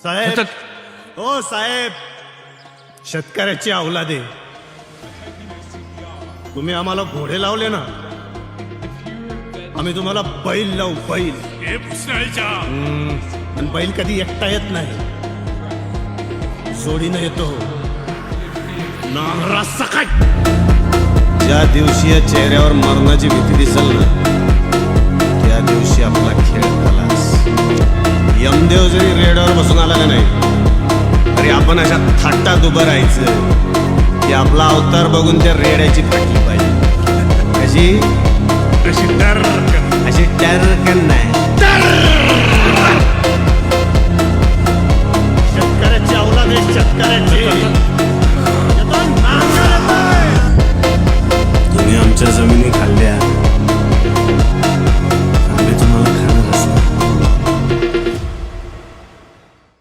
साहेब, ओ साहेब, शेतकऱ्याची अवलादे, तुम्ही आम्हाला घोडे लावले ना, आम्ही तुम्हाला बैल लावू, बैल. पण बैल कधी एकटा येत नाही, जोडीनं येतो. नांगरा सकट. ज्या दिवशी या चेहऱ्यावर मरणाची भीती दिसल ना, त्या दिवशी आपला खेळ खलास. यमदेव जरी रेडवर बसून आला का नाही, तरी आपण अशा थाटात उभं राहायचं की आपला अवतार बघून त्या रेड्याची फाटली पाहिजे. कशी अशी टर्कन नाही.